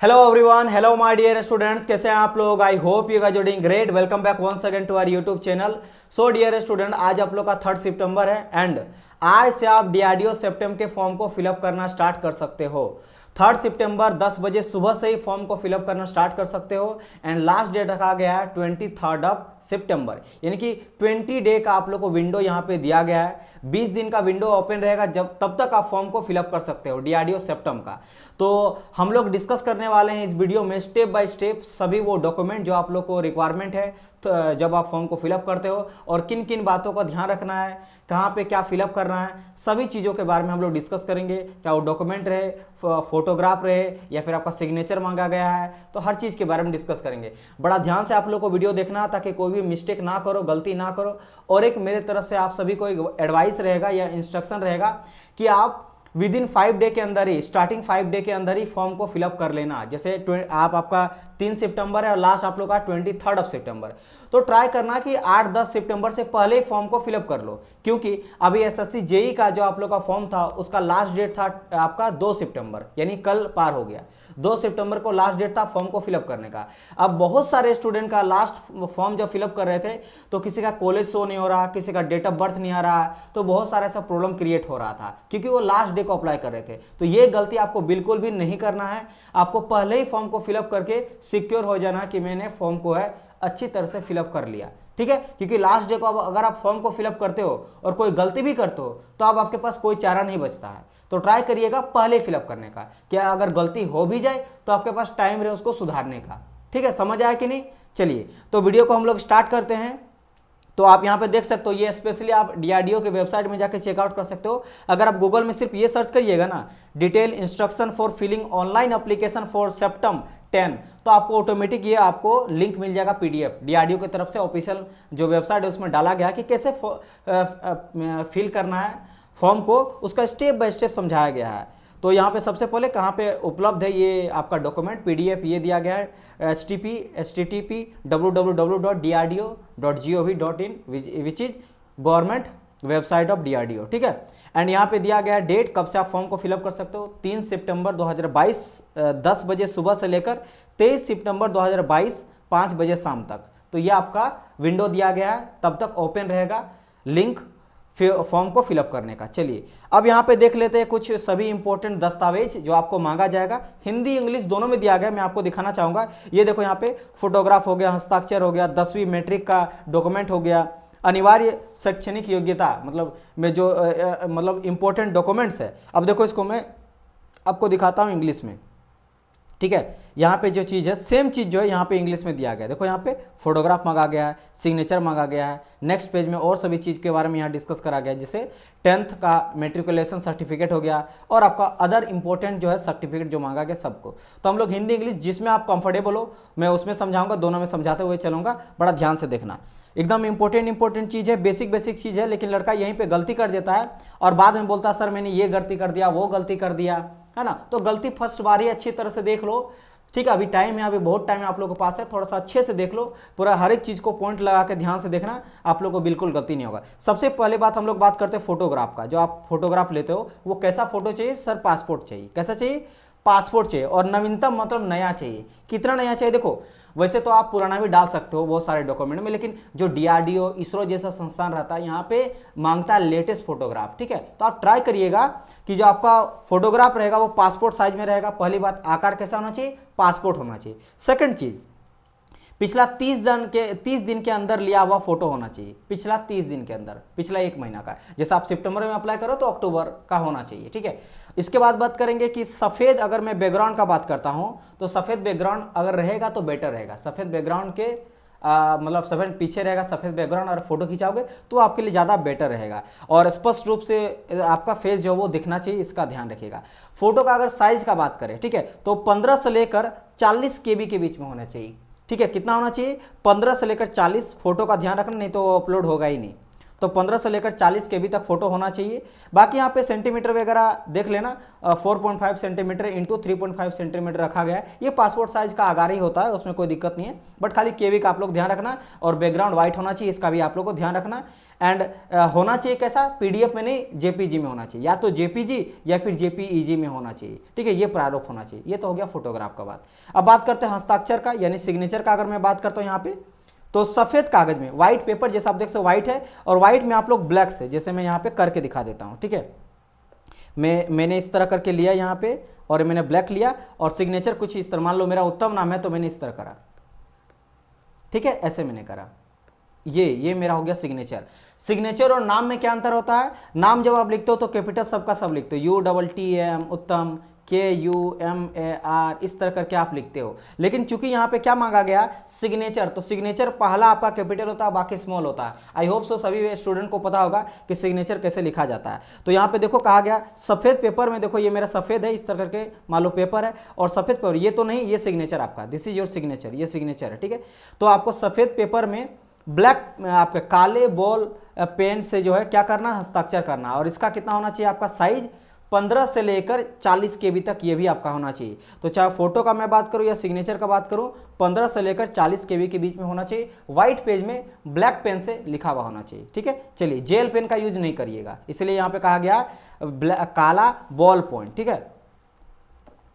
Hello everyone, hello my dear students, कैसे हैं आप लोग। I hope you guys are doing great. Welcome back once again to our YouTube channel. So dear student, आज आप लोग का 3 सितंबर है एंड आज से आप डीआरडीओ सेप्टेम के फॉर्म को फिलअप करना स्टार्ट कर सकते हो। 3 सितंबर 10 बजे सुबह से ही फॉर्म को फिलअप करना स्टार्ट कर सकते हो एंड लास्ट डेट रखा गया है 23 सितंबर, यानी कि 20 डे का आप लोग को विंडो यहाँ पे दिया गया है। 20 दिन का विंडो ओपन रहेगा, जब तब तक आप फॉर्म को फिलअप कर सकते हो डीआरडीओ सेप्टेम का। तो हम लोग डिस्कस करने वाले हैं इस वीडियो में स्टेप बाय स्टेप सभी वो डॉक्यूमेंट जो आप लोग को रिक्वायरमेंट है तो जब आप फॉर्म को फिलअप करते हो, और किन किन बातों का ध्यान रखना है, कहाँ पे क्या फिलअप करना है, सभी चीज़ों के बारे में हम लोग डिस्कस करेंगे। चाहे वो डॉक्यूमेंट रहे, फोटोग्राफ रहे या फिर आपका सिग्नेचर मांगा गया है, तो हर चीज़ के बारे में डिस्कस करेंगे। बड़ा ध्यान से आप लोग को वीडियो देखना ताकि कोई भी मिस्टेक ना करो, गलती ना करो। और एक मेरे तरफ से आप सभी को एक एडवाइस रहेगा या इंस्ट्रक्शन रहेगा कि आप विद इन 5 डे के अंदर ही, स्टार्टिंग 5 डे के अंदर ही फॉर्म को फिलअप कर लेना। जैसे आपका 3 सितंबर है और लास्ट आप लोग का 23 सितंबर, तो ट्राई करना कि 8-10 सितंबर से पहले ही फॉर्म को फिलअप कर लो, क्योंकि अभी एसएससी जेई का जो आप लोग का फॉर्म था उसका लास्ट डेट था आपका 2 सितंबर, यानी कल पार हो गया। 2 सितंबर को लास्ट डेट था फॉर्म को फिलअप करने का। अब बहुत सारे स्टूडेंट का लास्ट फॉर्म जब फिलअप कर रहे थे तो किसी का कॉलेज शो नहीं हो रहा, किसी का डेट ऑफ बर्थ नहीं आ रहा, तो बहुत सारा ऐसा प्रॉब्लम क्रिएट हो रहा था क्योंकि वो लास्ट डे को अप्लाई कर रहे थे। तो ये गलती आपको बिल्कुल भी नहीं करना है। आपको पहले ही फॉर्म को फिलअप करके सिक्योर हो जाना कि मैंने फॉर्म को है अच्छी तरह से फिलअप कर लिया, ठीक है। क्योंकि लास्ट डे को अगर आप फॉर्म को फिलअप करते हो और कोई गलती भी करते हो तो अब आपके पास कोई चारा नहीं बचता है। तो ट्राई करिएगा पहले फिलअप करने का, क्या अगर गलती हो भी जाए तो आपके पास टाइम रहे उसको सुधारने का, ठीक है। समझ आया कि नहीं? चलिए तो वीडियो को हम लोग स्टार्ट करते हैं। तो आप यहाँ पे देख सकते हो, ये स्पेशली आप डीआरडीओ के वेबसाइट में जाकर चेकआउट कर सकते हो। अगर आप गूगल में सिर्फ ये सर्च करिएगा ना, detail instruction for filling online application for September 10, तो आपको ऑटोमेटिक ये आपको लिंक मिल जाएगा पीडीएफ। डीआरडीओ की तरफ से ऑफिशियल जो वेबसाइट है उसमें डाला गया कि कैसे फिल करना है फॉर्म को, उसका स्टेप बाय स्टेप समझाया गया है। तो यहाँ पे सबसे पहले कहाँ पे उपलब्ध है ये आपका डॉक्यूमेंट पीडीएफ, ये दिया गया है http www.drdo.gov.in which is government website of DRDO, ठीक है। एंड यहाँ पे दिया गया है डेट कब से आप फॉर्म को फिलअप कर सकते हो, 3 सितंबर 2022 10 बजे सुबह से लेकर 23 सितंबर 2022 5 बजे शाम तक। तो ये आपका विंडो दिया गया है, तब तक ओपन रहेगा लिंक फॉर्म को फिलअप करने का। चलिए अब यहाँ पे देख लेते हैं कुछ सभी इंपॉर्टेंट दस्तावेज जो आपको मांगा जाएगा। हिंदी इंग्लिश दोनों में दिया गया, मैं आपको दिखाना चाहूँगा। ये देखो यहाँ पे फोटोग्राफ हो गया, हस्ताक्षर हो गया, 10वीं मैट्रिक का डॉक्यूमेंट हो गया, अनिवार्य शैक्षणिक योग्यता मतलब में जो मतलब इंपॉर्टेंट डॉक्यूमेंट्स है। अब देखो इसको मैं आपको दिखाता हूँ इंग्लिश में, ठीक है। यहाँ पे जो चीज़ है सेम चीज़ जो है यहाँ पे इंग्लिश में दिया गया है। देखो यहाँ पे फोटोग्राफ मांगा गया है, सिग्नेचर मांगा गया है। नेक्स्ट पेज में और सभी चीज़ के बारे में यहाँ डिस्कस करा गया है, जैसे 10th का मेट्रिकुलेशन सर्टिफिकेट हो गया और आपका अदर इंपॉर्टेंट जो है सर्टिफिकेट जो मांगा गया सबको। तो हम लोग हिंदी इंग्लिश जिसमें आप कंफर्टेबल हो मैं उसमें समझाऊंगा, दोनों में समझाते हुए चलूँगा। बड़ा ध्यान से देखना, एकदम इंपॉर्टेंट चीज़ है, बेसिक चीज़ है। लेकिन लड़का यहीं पे गलती कर देता है और बाद में बोलता है सर मैंने ये गलती कर दिया, वो गलती कर दिया, है ना। तो गलती फर्स्ट बार ही अच्छी तरह से देख लो, ठीक है। अभी टाइम है, अभी बहुत टाइम है आप लोगों के पास है, थोड़ा सा अच्छे से देख लो, पूरा हर एक चीज़ को पॉइंट लगा के ध्यान से देखना, आप लोगों को बिल्कुल गलती नहीं होगा। सबसे पहले बात हम लोग बात करते हैं फोटोग्राफ का। जो आप फोटोग्राफ लेते हो वो कैसा फोटो चाहिए? सर पासपोर्ट चाहिए। कैसा चाहिए? पासपोर्ट चाहिए, और नवीनतम मतलब नया चाहिए। कितना नया चाहिए? देखो वैसे तो आप पुराना भी डाल सकते हो बहुत सारे डॉक्यूमेंट में, लेकिन जो डीआरडीओ इसरो जैसा संस्थान रहता है यहाँ पे मांगता है लेटेस्ट फोटोग्राफ, ठीक है। तो आप ट्राई करिएगा कि जो आपका फोटोग्राफ रहेगा वो पासपोर्ट साइज में रहेगा। पहली बात, आकार कैसा होना चाहिए? पासपोर्ट होना चाहिए। सेकंड चीज, पिछला 30 दिन के अंदर लिया हुआ फोटो होना चाहिए। पिछला 30 दिन के अंदर, पिछला 1 महीना का। जैसे आप सितंबर में अप्लाई करो तो अक्टूबर का होना चाहिए, ठीक है। इसके बाद बात करेंगे कि सफ़ेद, अगर मैं बैकग्राउंड का बात करता हूं तो सफ़ेद बैकग्राउंड अगर रहेगा तो बेटर रहेगा। सफ़ेद बैकग्राउंड के मतलब सफ़ेद पीछे रहेगा, सफ़ेद बैकग्राउंड, और फोटो खिंचाओगे तो आपके लिए ज़्यादा बेटर रहेगा और स्पष्ट रूप से आपका फेस जो वो दिखना चाहिए, इसका ध्यान रखिएगा। फोटो का अगर साइज का बात करें, ठीक है, तो 15 से लेकर 40 KB के बीच में होना चाहिए, ठीक है। कितना होना चाहिए? 15 से लेकर 40। फोटो का ध्यान रखना, नहीं तो अपलोड होगा ही नहीं। तो 15 से लेकर 40 KB तक फोटो होना चाहिए। बाकी यहाँ पे सेंटीमीटर वगैरह देख लेना, 4.5 सेंटीमीटर इंटू 3.5 सेंटीमीटर रखा गया है। ये पासपोर्ट साइज का आकार ही होता है, उसमें कोई दिक्कत नहीं है, बट खाली KB का आप लोग ध्यान रखना। और बैकग्राउंड व्हाइट होना चाहिए, इसका भी आप लोग को ध्यान रखना। एंड होना चाहिए कैसा, PDF में नहीं JPG में होना चाहिए, या तो JPG या फिर JPEG में होना चाहिए, ठीक है, ये प्रारूप होना चाहिए। ये तो हो गया फोटोग्राफ का बात। अब बात करते हैं हस्ताक्षर का यानी सिग्नेचर का। अगर मैं बात करता हूँ यहाँ पे, तो सफेद कागज में व्हाइट पेपर, जैसे आप देख सकते हो व्हाइट है, और व्हाइट में आप लोग ब्लैक से, जैसे मैं यहाँ पे करके दिखा देता हूँ, ठीक है। मैंने इस तरह करके लिया यहाँ पे, और मैंने ब्लैक लिया, और सिग्नेचर कुछ इस तरह, मान लो मेरा उत्तम नाम है तो मैंने इस तरह करा, ठीक है, ऐसे मैंने करा। ये मेरा हो गया सिग्नेचर। सिग्नेचर और नाम में क्या अंतर होता है, नाम जब आप लिखते हो तो कैपिटल सबका सब लिखते हो, UTTM उत्तम, KUMAR, इस तरह करके आप लिखते हो। लेकिन चूंकि यहाँ पे क्या मांगा गया, सिग्नेचर, तो सिग्नेचर पहला आपका कैपिटल होता है, बाकी स्मॉल होता है। आई होप सो सभी स्टूडेंट को पता होगा कि सिग्नेचर कैसे लिखा जाता है। तो यहाँ पे देखो कहा गया सफेद पेपर में, देखो ये मेरा सफेद है, इस तरह करके मान लो पेपर है, और सफेद पेपर, ये तो नहीं, ये सिग्नेचर आपका, दिस इज योर सिग्नेचर, ये सिग्नेचर है, ठीक है। तो आपको सफेद पेपर में ब्लैक आपके काले बॉल पेन से जो है क्या करना, हस्ताक्षर करना। और इसका कितना होना चाहिए आपका साइज, 15 से लेकर 40 KB तक ये भी आपका होना चाहिए। तो चाहे फोटो का मैं बात करूं या सिग्नेचर का बात करूं, 15 से लेकर 40 KB के बीच में होना चाहिए। व्हाइट पेज में ब्लैक पेन से लिखा हुआ होना चाहिए, ठीक है। चलिए, जेल पेन का यूज नहीं करिएगा, इसलिए यहाँ पे कहा गया काला बॉल पॉइंट, ठीक है।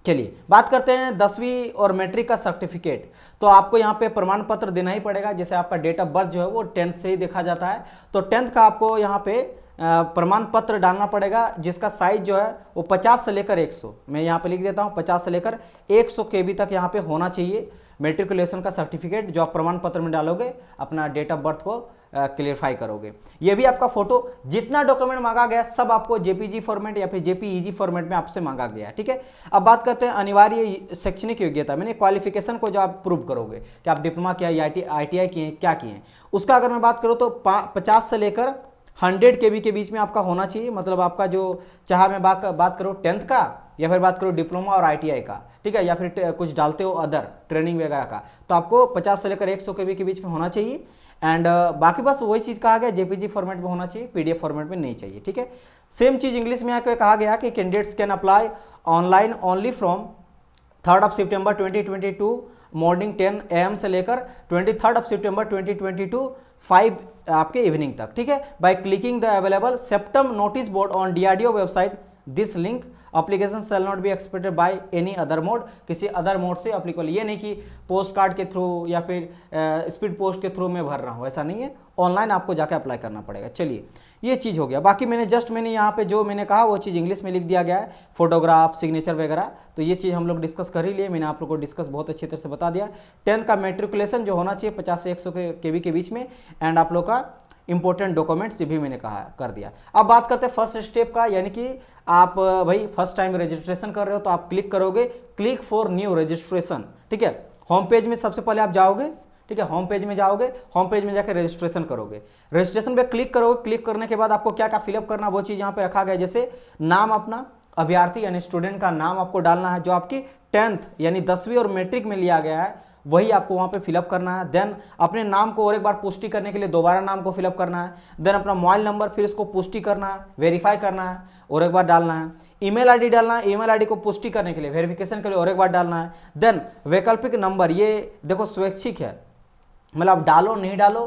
चलिए बात करते हैं 10वीं और मैट्रिक का सर्टिफिकेट। तो आपको यहाँ पे प्रमाण पत्र देना ही पड़ेगा, जैसे आपका डेट ऑफ बर्थ जो है वो 10th से ही देखा जाता है। तो 10th का आपको यहाँ पे प्रमाण पत्र डालना पड़ेगा, जिसका साइज जो है वो 50 से लेकर 100, मैं यहाँ पे लिख देता हूँ 50 से लेकर 100 KB तक यहाँ पे होना चाहिए मेट्रिकुलेशन का सर्टिफिकेट, जो आप प्रमाण पत्र में डालोगे, अपना डेट ऑफ बर्थ को क्लियरफाई करोगे। ये भी आपका फोटो, जितना डॉक्यूमेंट मांगा गया सब आपको JPG फॉर्मेट या फिर JPEG फॉर्मेट में आपसे मांगा गया, ठीक है। अब बात करते हैं अनिवार्य शैक्षणिक योग्यता, मैंने क्वालिफिकेशन को जो आप प्रूव करोगे कि आप डिप्लोमा किया या ITI किए, क्या किए, उसका अगर मैं बात करूँ तो 50 से लेकर 100 KB के बीच में आपका होना चाहिए। मतलब आपका जो, चाहे मैं बात करूँ 10th का, या फिर बात करूँ डिप्लोमा और ITI का, ठीक है, या फिर कुछ डालते हो अदर ट्रेनिंग वगैरह का, तो आपको 50 से लेकर 100 KB के बीच में होना चाहिए। एंड बाकी बस वही चीज़ कहा गया, JPG फॉर्मेट में होना चाहिए, PDF फॉर्मेट में नहीं चाहिए, ठीक है। सेम चीज़ इंग्लिश में यहाँ कहा गया कि candidates can apply online only from 3rd September 2022 morning 10 AM से लेकर 23rd सितंबर 2022 5 आपके इवनिंग तक, ठीक है, by clicking the available septum notice board on DRDO website. This link application shall not be expected by any other mode, किसी other mode से applicable, ये नहीं कि पोस्ट कार्ड के थ्रू या फिर स्पीड पोस्ट के थ्रू मैं भर रहा हूँ, ऐसा नहीं है, ऑनलाइन आपको जाकर अप्लाई करना पड़ेगा। चलिए ये चीज़ हो गया। बाकी मैंने यहाँ पे जो मैंने कहा वो चीज़ इंग्लिश में लिख दिया गया है, फोटोग्राफ, सिग्नेचर वगैरह, तो ये चीज़ हम लोग डिस्कस कर ही लिए, मैंने आप लोग को डिस्कस बहुत अच्छी तरह से बता दिया। 10th का मेट्रिकुलेशन जो होना चाहिए 50 से 100 KB के बीच में, एंड आप लोग का इंपॉर्टेंट डॉक्यूमेंट्स भी मैंने कहा कर दिया। अब बात करते हैं फर्स्ट स्टेप का, यानी कि आप भाई फर्स्ट टाइम रजिस्ट्रेशन कर रहे हो तो आप क्लिक करोगे क्लिक फॉर न्यू रजिस्ट्रेशन, ठीक है। होम पेज में सबसे पहले आप जाओगे, ठीक है, होम पेज में जाओगे, होम पेज में जाकर रजिस्ट्रेशन करोगे, रजिस्ट्रेशन पे क्लिक करोगे। क्लिक करने के बाद आपको क्या क्या फिलअप करना, वो चीज़ यहाँ पे रखा गया, जैसे नाम अपना, अभ्यर्थी यानी स्टूडेंट का नाम आपको डालना है, जो आपकी 10th यानी 10वीं और मैट्रिक में लिया गया है वही आपको वहाँ पे फिलअप करना है। देन अपने नाम को और एक बार पुष्टि करने के लिए दोबारा नाम को फिलअप करना है। देन अपना मोबाइल नंबर फिर इसको पुष्टि करना है, वेरीफाई करना है, और एक बार डालना है। ईमेल आईडी डालना है, ईमेल आईडी को पुष्टि करने के लिए, वेरिफिकेशन के लिए और एक बार डालना है। देन वैकल्पिक नंबर, ये देखो स्वैच्छिक है, मतलब डालो नहीं डालो,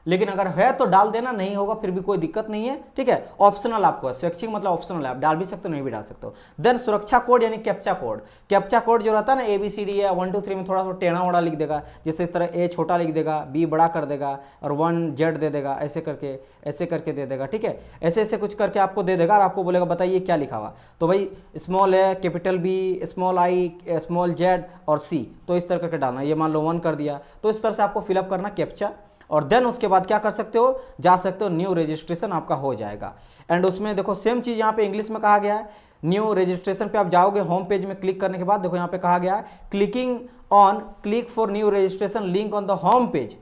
लेकिन अगर है तो डाल देना, नहीं होगा फिर भी कोई दिक्कत नहीं है, ठीक है। ऑप्शनल आपको है, स्वैच्छिक मतलब ऑप्शनल है, आप डाल भी सकते हो नहीं भी डाल सकते हो। देन सुरक्षा कोड यानी कैप्चा कोड, कैप्चा कोड जो रहता है ना ABCD या 1 2 3 में थोड़ा सा टेढ़ा वोड़ा लिख देगा, जैसे इस तरह A छोटा लिख देगा, B बड़ा कर देगा, और 1Z दे देगा, ऐसे करके दे देगा, ठीक है। ऐसे कुछ करके आपको दे देगा और आपको बोलेगा बताइए क्या लिखा हुआ, तो भाई small A, capital B, small I, small Z और C, तो इस तरह करके डालना। ये मान लो 1 कर दिया, तो इस तरह से आपको फिलअप करना कैप्चा, और देन उसके बाद क्या कर सकते हो, जा सकते हो न्यू रजिस्ट्रेशन आपका हो जाएगा। एंड उसमें देखो सेम चीज़ यहाँ पे इंग्लिश में कहा गया है, न्यू रजिस्ट्रेशन पे आप जाओगे, होम पेज में क्लिक करने के बाद देखो यहाँ पे कहा गया है clicking on click for new registration link on the home page.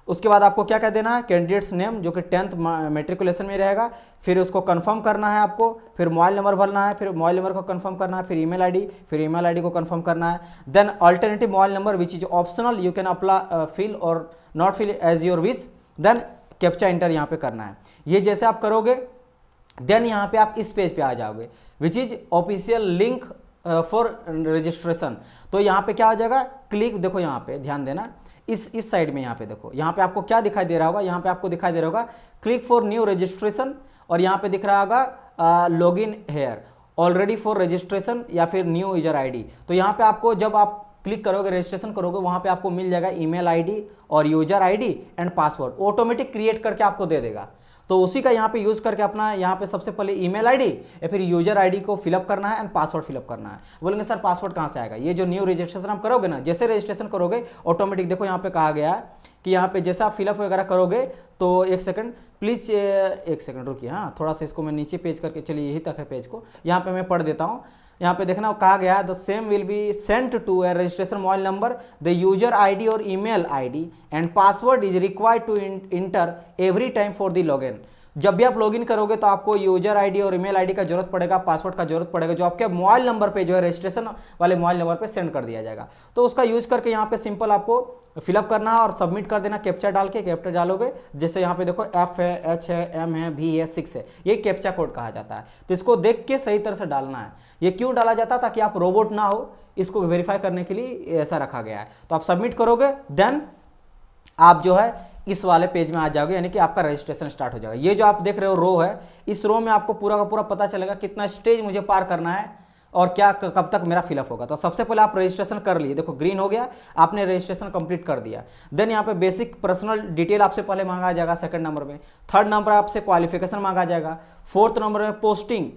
उसके बाद आपको क्या कह देना है, कैंडिडेट्स नेम जो कि 10th मेट्रिकुलेशन में रहेगा, फिर उसको कंफर्म करना है आपको, फिर मोबाइल नंबर भरना है, फिर मोबाइल नंबर को कंफर्म करना है, फिर ईमेल आईडी को कंफर्म करना है। Then alternative mobile number which is optional, you can apply fill और not fill as your wish. Then captcha enter यहाँ पे करना है। ये जैसे आप करोगे देन यहाँ पे आप इस पेज पे आ जाओगे which is official link for registration. तो यहाँ पे क्या हो जाएगा, क्लिक, देखो यहाँ पे ध्यान देना, इस साइड में यहाँ पे देखो, यहाँ पे आपको क्या दिखाई दे रहा होगा, यहाँ पे आपको दिखाई दे रहा होगा क्लिक फॉर न्यू रजिस्ट्रेशन, और यहाँ पे दिख रहा होगा log in here already for registration या फिर न्यू यूजर आईडी। तो यहाँ पे आपको जब आप क्लिक करोगे रजिस्ट्रेशन करोगे वहाँ पे आपको मिल जाएगा ईमेल आईडी और user ID and password, automatic create करके आपको दे देगा। तो उसी का यहाँ पे यूज करके अपना यहाँ पे सबसे पहले ईमेल आईडी या फिर यूजर आईडी को फिलअप करना है एंड पासवर्ड फिलअप करना है। बोलेंगे सर पासवर्ड कहाँ से आएगा, ये जो न्यू रजिस्ट्रेशन आप करोगे ना, जैसे रजिस्ट्रेशन करोगे ऑटोमेटिक देखो यहाँ पे कहा गया है कि यहाँ पे जैसा आप फिलअप वगैरह करोगे तो एक सेकंड प्लीज, एक सेकंड रुकिए, हाँ थोड़ा सा इसको मैं नीचे पेज करके, चलिए यही तक है पेज को, यहाँ पे मैं पढ़ देता हूँ। यहाँ पे देखना कहा गया the same will be sent to a registration mobile number, the user ID और email ID and password is required to enter every time for the login. जब भी आप लॉगिन करोगे तो आपको यूजर आईडी और ईमेल आईडी का जरूरत पड़ेगा, पासवर्ड का जरूरत पड़ेगा, जो आपके मोबाइल नंबर पे जो है रजिस्ट्रेशन वाले मोबाइल नंबर पे सेंड कर दिया जाएगा। तो उसका यूज करके यहाँ पे सिंपल आपको फिलअप करना है और सबमिट कर देना कैप्चा डाल के। कैप्चा डालोगे जैसे यहाँ पे देखो F है, H है, M है, V है, 6 है, ये कैप्चा कोड कहा जाता है। तो इसको देख के सही तरह से डालना है। ये क्यों डाला जाता है, ताकि आप रोबोट ना हो, इसको वेरीफाई करने के लिए ऐसा रखा गया है। तो आप सबमिट करोगे देन आप जो है इस वाले पेज में आ जाओगे, यानी कि आपका रजिस्ट्रेशन स्टार्ट हो जाएगा। ये जो आप देख रहे हो रो है, इस रो में आपको पूरा का पूरा पता चलेगा कितना स्टेज मुझे पार करना है और क्या कब तक मेरा फिलअप होगा। तो सबसे पहले आप रजिस्ट्रेशन कर लिए, देखो ग्रीन हो गया, आपने रजिस्ट्रेशन कंप्लीट कर दिया। देन यहाँ पे बेसिक पर्सनल डिटेल आपसे पहले मांगा जाएगा सेकंड नंबर में, थर्ड नंबर आपसे क्वालिफिकेशन मांगा जाएगा, फोर्थ नंबर में पोस्टिंग,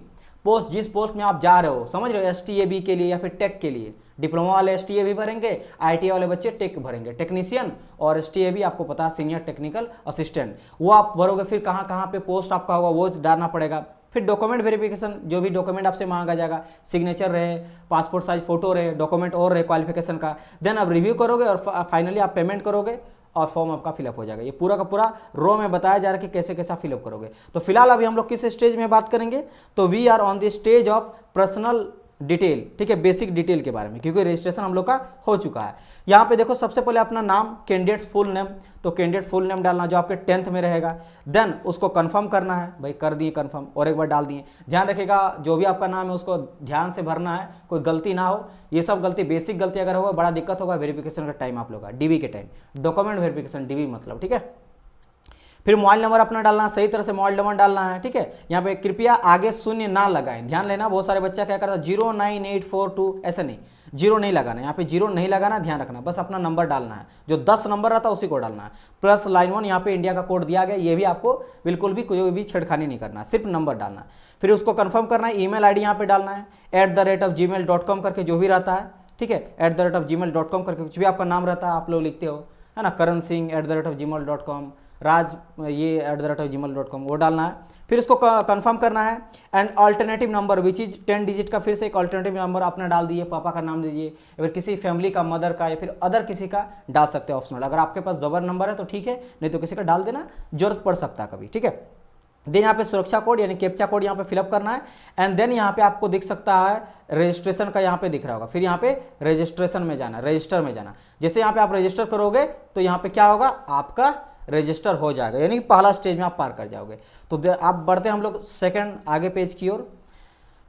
पोस्ट जिस पोस्ट में आप जा रहे हो, समझ रहे हो, STAB के लिए या फिर टेक के लिए, डिप्लोमा वाले STAB भरेंगे, ITI वाले बच्चे टेक भरेंगे, टेक्नीशियन और STAB आपको पता है सीनियर टेक्निकल असिस्टेंट, वो आप भरोगे। फिर कहाँ कहाँ पे पोस्ट आपका होगा वो डालना पड़ेगा। फिर डॉक्यूमेंट वेरिफिकेशन, जो भी डॉक्यूमेंट आपसे मांगा जाएगा, सिग्नेचर रहे, पासपोर्ट साइज फोटो रहे, डॉक्यूमेंट और रहे क्वालिफिकेशन का। देन आप रिव्यू करोगे और फाइनली आप पेमेंट करोगे और फॉर्म आपका फिलअप हो जाएगा। ये पूरा का पूरा रो में बताया जा रहा है कि कैसे कैसे फिलअप करोगे। तो फिलहाल अभी हम लोग किस स्टेज में बात करेंगे, तो we are on the stage of personal detail, ठीक है, बेसिक डिटेल के बारे में, क्योंकि रजिस्ट्रेशन हम लोग का हो चुका है। यहाँ पे देखो सबसे पहले अपना नाम, कैंडिडेट्स फुल नेम, तो कैंडिडेट फुल नेम डालना जो आपके 10th में रहेगा। देन उसको कंफर्म करना है, भाई कर दिए कंफर्म और एक बार डाल दिए। ध्यान रखिएगा जो भी आपका नाम है उसको ध्यान से भरना है, कोई गलती ना हो। ये सब गलती, बेसिक गलती अगर होगा बड़ा दिक्कत होगा वेरिफिकेशन का टाइम आप लोग का, DV के टाइम, डॉक्यूमेंट वेरिफिकेशन DV मतलब, ठीक है। फिर मोबाइल नंबर अपना डालना है, सही तरह से मोबाइल नंबर डालना है, ठीक है। यहाँ पे कृपया आगे शून्य ना लगाएं, ध्यान लेना, बहुत सारे बच्चा क्या करता है 09842, ऐसे नहीं, 0 नहीं लगाना, यहाँ पे 0 नहीं लगाना, ध्यान रखना, बस अपना नंबर डालना है, जो 10 नंबर रहता है उसी को डालना है, प्लस लाइन 1 यहाँ पे इंडिया का कोड दिया गया, ये भी आपको बिल्कुल भी कोई भी छेड़खानी नहीं करना, सिर्फ नंबर डालना है। फिर उसको कंफर्म करना है, ईमेल आईडी यहाँ पे डालना है, @gmail.com करके जो भी रहता है, ठीक है, @gmail.com करके कुछ भी आपका नाम रहता है आप लोग लिखते हो, है ना, करण सिंह @gmail.com, राज ये @gmail.com वो डालना है। फिर इसको कंफर्म करना है and alternative number which is 10 digit का, फिर से एक अल्टरनेटिव नंबर अपना डाल दीजिए, पापा का नाम दीजिए या फिर किसी फैमिली का, मदर का या फिर अदर किसी का डाल सकते हैं ऑप्शनल। अगर आपके पास जबर नंबर है तो ठीक है, नहीं तो किसी का डाल देना, जरूरत पड़ सकता है कभी, ठीक है। देन यहाँ पे सुरक्षा कोड यानी कैप्चा कोड यहाँ पे फिलअप करना है एंड देन यहाँ पे आपको दिख सकता है रजिस्ट्रेशन का, यहाँ पे दिख रहा होगा। फिर यहाँ पे रजिस्ट्रेशन में जाना, रजिस्टर में जाना। जैसे यहाँ पे आप रजिस्टर करोगे तो यहाँ पे क्या होगा, आपका रजिस्टर हो जाएगा, यानी कि पहला स्टेज में आप पार कर जाओगे। तो आप बढ़ते हैं हम लोग सेकंड आगे पेज की ओर।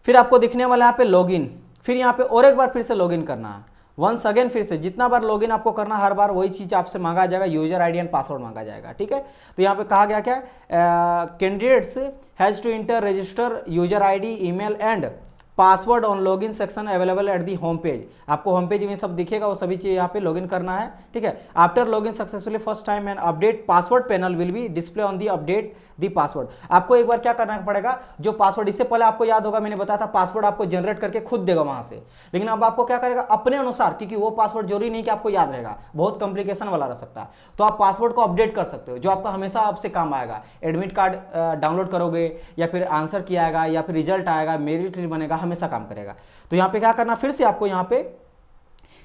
फिर आपको दिखने वाला यहाँ पे लॉगिन, फिर यहाँ पे और एक बार फिर से लॉगिन करना है, वंस अगेन फिर से जितना बार लॉगिन आपको करना, हर बार वही चीज़ आपसे मांगा जाएगा, यूजर आईडी एंड पासवर्ड मांगा जाएगा, ठीक है। तो यहाँ पे कहा गया क्या, candidates has to enter registered user ID, email and password on login section available at the home page. आपको होम पेज में सब दिखेगा, वो सभी चीज़ यहाँ पे लॉगिन करना है, ठीक है। After login successfully first time and update password panel will be display on the update the password. आपको एक बार क्या करना पड़ेगा, जो पासवर्ड, इससे पहले आपको याद होगा मैंने बताया था पासवर्ड आपको जनरेट करके खुद देगा वहां से, लेकिन अब आपको क्या करेगा अपने अनुसार, क्योंकि वो पासवर्ड जरूरी नहीं कि आपको याद रहेगा, बहुत कॉम्प्लिकेशन वाला रह सकता है। तो आप पासवर्ड को अपडेट कर सकते हो, जो आपका हमेशा आपसे काम आएगा। एडमिट कार्ड डाउनलोड करोगे या फिर आंसर किया आएगा या फिर रिजल्ट आएगा, मेरिट बनेगा, हमेशा काम करेगा। तो यहाँ पे क्या करना, फिर से आपको यहाँ पे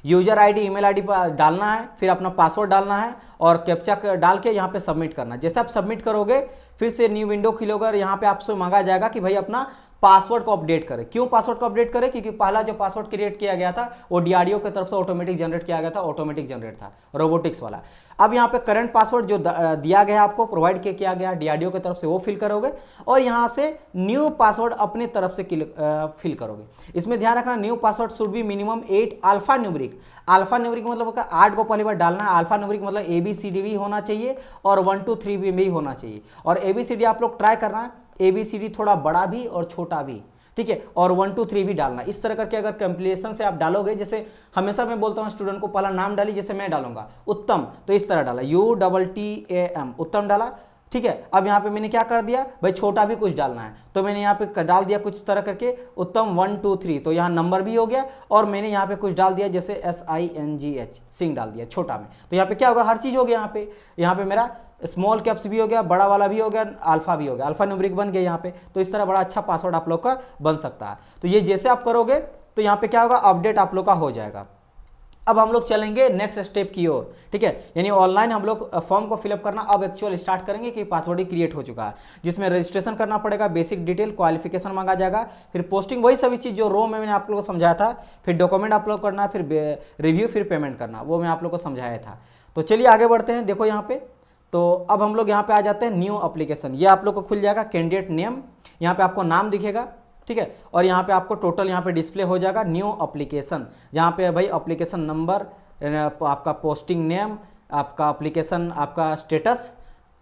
यूजर आईडी, ईमेल आईडी डालना है, फिर अपना पासवर्ड डालना है और कैप्चा डाल के यहाँ पे सबमिट करना है। जैसे आप सबमिट करोगे फिर से न्यू विंडो खुलेगा, यहाँ पे आपसे मांगा जाएगा कि भाई अपना पासवर्ड को अपडेट करें। क्यों पासवर्ड को अपडेट करें? क्योंकि पहला जो पासवर्ड क्रिएट किया गया था वो डीआरडीओ की तरफ से ऑटोमेटिक जनरेट किया गया था, ऑटोमेटिक जनरेट था, रोबोटिक्स वाला। अब यहाँ पे करंट पासवर्ड जो दिया गया आपको, प्रोवाइड किया गया डीआरडीओ की तरफ से, वो फिल करोगे और यहाँ से न्यू पासवर्ड अपनी तरफ से फिल करोगे। इसमें ध्यान रखना, new password should be minimum 8 alpha numeric. Alpha numeric मतलब 8 को पहली बार डालना है। अल्फा न्यूमेरिक मतलब ABCD भी होना चाहिए और 1 2 3 भी होना चाहिए। और ABCD आप लोग ट्राई करना है, ABCD थोड़ा बड़ा भी और छोटा भी, ठीक है, और 1 2 3 भी डालना। इस तरह करके अगर कंप्लीशन से आप डालोगे, जैसे हमेशा मैं बोलता हूँ स्टूडेंट को पहला नाम डाली, जैसे मैं डालूंगा उत्तम, तो इस तरह डाला UTTAM उत्तम डाला, ठीक है। अब यहाँ पे मैंने क्या कर दिया भाई, छोटा भी कुछ डालना है तो मैंने यहाँ पे डाल दिया कुछ तरह करके उत्तम 1 2 3, तो यहाँ नंबर भी हो गया और मैंने यहाँ पे कुछ डाल दिया जैसे SINGH सिंह डाल दिया छोटा में। तो यहाँ पे क्या होगा, हर चीज़ हो गया। यहाँ पे मेरा स्मॉल कैप्स भी हो गया, बड़ा वाला भी हो गया, अल्फा भी हो गया, अल्फा न्यूमेरिक बन गया यहाँ पे। तो इस तरह बड़ा अच्छा पासवर्ड आप लोग का बन सकता है। तो ये जैसे आप करोगे तो यहाँ पे क्या होगा, अपडेट आप लोग का हो जाएगा। अब हम लोग चलेंगे नेक्स्ट स्टेप की ओर, ठीक है, यानी ऑनलाइन हम लोग फॉर्म को फिलअप करना अब एक्चुअल स्टार्ट करेंगे कि पासवर्ड ही क्रिएट हो चुका है, जिसमें रजिस्ट्रेशन करना पड़ेगा, बेसिक डिटेल, क्वालिफिकेशन मांगा जाएगा, फिर पोस्टिंग, वही सभी चीज़ जो रो में मैंने आप लोगों को समझाया था, फिर डॉक्यूमेंट अपलोड करना, फिर रिव्यू, फिर पेमेंट करना, वो मैं आप लोग को समझाया था। तो चलिए आगे बढ़ते हैं। देखो यहाँ पे, तो अब हम लोग यहाँ पे आ जाते हैं न्यू एप्लीकेशन। ये आप लोग को खुल जाएगा, कैंडिडेट नेम, यहाँ पे आपको नाम दिखेगा, ठीक है, और यहाँ पे आपको टोटल यहाँ पे डिस्प्ले हो जाएगा न्यू एप्लीकेशन, जहाँ पे भाई एप्लीकेशन नंबर, आपका पोस्टिंग नेम, आपका एप्लीकेशन, आपका स्टेटस,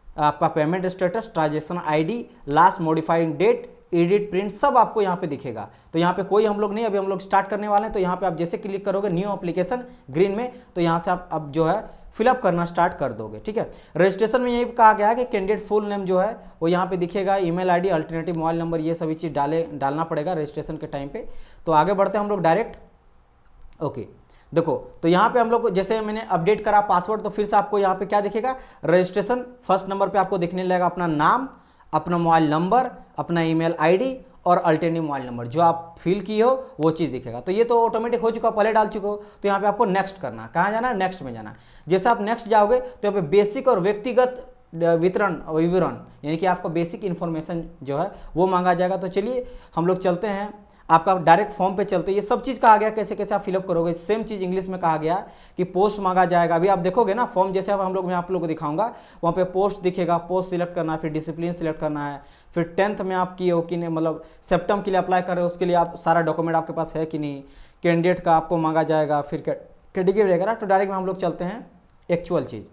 आपका payment status, transaction ID, last modifying date, edit print, सब आपको यहाँ पे दिखेगा। तो यहाँ पे कोई हम लोग नहीं, अभी हम लोग स्टार्ट करने वाले हैं। तो यहाँ पे आप जैसे क्लिक करोगे न्यू एप्लीकेशन ग्रीन में, तो यहाँ से आप अब जो है फिलअप करना स्टार्ट कर दोगे, ठीक है। रजिस्ट्रेशन में यही कहा गया है कि कैंडिडेट फुल नेम जो है वो यहाँ पे दिखेगा, email ID, alternative mobile number, ये सभी चीज़ डालना पड़ेगा रजिस्ट्रेशन के टाइम पे। तो आगे बढ़ते हैं हम लोग डायरेक्ट। ओके, देखो तो यहाँ पे हम लोग जैसे मैंने अपडेट करा पासवर्ड, तो फिर से आपको यहाँ पे क्या दिखेगा, रजिस्ट्रेशन फर्स्ट नंबर पे आपको दिखने लगेगा अपना नाम, अपना मोबाइल नंबर, अपना ईमेल ID और अल्टरनेटिव मोबाइल नंबर जो आप फिल किए हो वो चीज़ दिखेगा। तो ये तो ऑटोमेटिक हो चुका, पहले डाल चुके हो। तो यहाँ पे आपको नेक्स्ट करना, कहाँ जाना है, नेक्स्ट में जाना। जैसे आप नेक्स्ट जाओगे तो यहाँ पे बेसिक और व्यक्तिगत विवरण यानी कि आपका बेसिक इन्फॉर्मेशन जो है वो मांगा जाएगा। तो चलिए हम लोग चलते हैं, आपका डायरेक्ट फॉर्म पे चलते हैं। ये सब चीज़ कहा गया कैसे कैसे आप फिलअप करोगे, सेम चीज़ इंग्लिश में कहा गया कि पोस्ट मांगा जाएगा। अभी आप देखोगे ना फॉर्म, जैसे अब हम लोग मैं आप लोग को दिखाऊंगा, वहाँ पे पोस्ट दिखेगा, पोस्ट सिलेक्ट करना है, फिर डिसिप्लिन सिलेक्ट करना है, फिर 10th में आप किए हो कि नहीं, मतलब सेप्टम के लिए अप्लाई कर रहे हो, उसके लिए आप सारा डॉक्यूमेंट आपके पास है कि नहीं, कैंडिडेट का आपको मांगा जाएगा, फिर कैटेगरी वगैरह। तो डायरेक्ट में हम लोग चलते हैं एक्चुअल चीज़।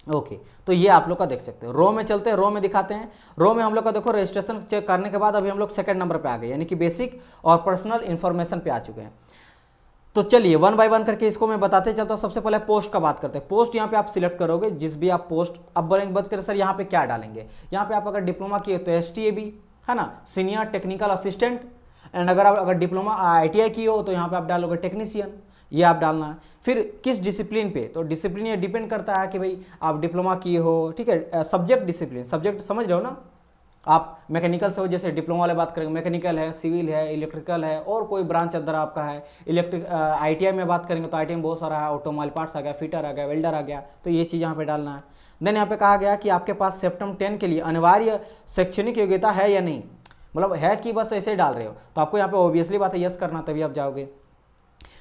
ओके, तो ये आप लोग का देख सकते हो। रो में चलते हैं, रो में दिखाते हैं। रो में हम लोग का देखो रजिस्ट्रेशन चेक करने के बाद अभी हम लोग सेकंड नंबर पे आ गए, यानी कि बेसिक और पर्सनल इन्फॉर्मेशन पे आ चुके हैं। तो चलिए वन बाय वन करके इसको मैं बताते चलता हूँ। सबसे पहले पोस्ट का बात करते हैं। पोस्ट यहाँ पे आप सिलेक्ट करोगे, जिस भी आप पोस्ट, अब बोलेंगे बात करें सर यहाँ पे क्या डालेंगे, यहाँ पे आप अगर डिप्लोमा किए तो STAB है ना, सीनियर टेक्निकल असिस्टेंट, एंड अगर डिप्लोमा ITI की हो तो यहाँ पे आप डालोगे टेक्नीशियन, ये आप डालना है। फिर किस डिसिप्लिन पे, तो डिसिप्लिन ये डिपेंड करता है कि भाई आप डिप्लोमा किए हो, ठीक है। सब्जेक्ट डिसिप्लिन, सब्जेक्ट समझ रहे हो ना, आप मैकेनिकल से हो, जैसे डिप्लोमा वाले बात करेंगे मैकेनिकल है, सिविल है, इलेक्ट्रिकल है, और कोई ब्रांच अंदर आपका है। ITI में बात करेंगे तो ITI में बहुत सारा है, ऑटोमोबाइल पार्ट्स आ गया, फिटर आ गया, वेल्डर आ गया, तो ये चीज़ यहाँ पे डालना है। देन यहाँ पे कहा गया कि आपके पास सेप्टम 10 के लिए अनिवार्य शैक्षणिक योग्यता है या नहीं, मतलब है कि बस ऐसे डाल रहे हो, तो आपको यहाँ पे ऑब्वियसली बात है यस करना, तभी आप जाओगे।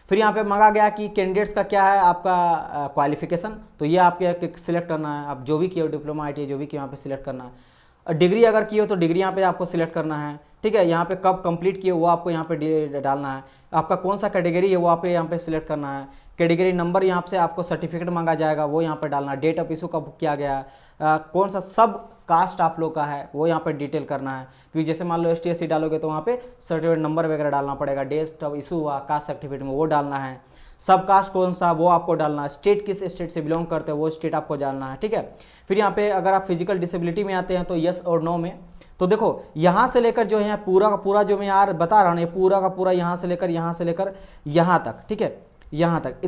फिर यहाँ पे मांगा गया कि कैंडिडेट्स का क्या है आपका क्वालिफिकेशन, तो ये आपके सिलेक्ट करना है, आप जो भी किए हो डिप्लोमा ITI जो भी किए यहाँ पे सिलेक्ट करना है। डिग्री अगर किए हो तो डिग्री यहाँ पे आपको सिलेक्ट करना है, ठीक है। यहाँ पे कब कंप्लीट किए वो आपको यहाँ पे डालना है। आपका कौन सा कैटेगरी है वो आप यहाँ पे सिलेक्ट करना है। कैटेगरी नंबर यहाँ से आपको सर्टिफिकेट मांगा जाएगा वो यहाँ पे डालना है। डेट ऑफ इशू कब किया गया, कौन सा सब कास्ट आप लोग का है वो यहाँ पे डिटेल करना है, क्योंकि जैसे मान लो ST SC डालोगे तो वहाँ पे सर्टिफिकेट नंबर वगैरह डालना पड़ेगा। डेट ऑफ इशू हुआ कास्ट सर्टिफिकेट में वो डालना है। सब कास्ट कौन सा वो आपको डालना है। स्टेट किस स्टेट से बिलोंग करते हैं वो स्टेट आपको डालना है, ठीक है। फिर यहाँ पे अगर आप फिजिकल डिसेबिलिटी में आते हैं तो यस और नो में, तो देखो यहाँ से लेकर जो है पूरा का पूरा जो मैं यार बता रहा हूँ, ये पूरा का पूरा यहाँ से लेकर यहाँ तक, ठीक है। यहाँ तक,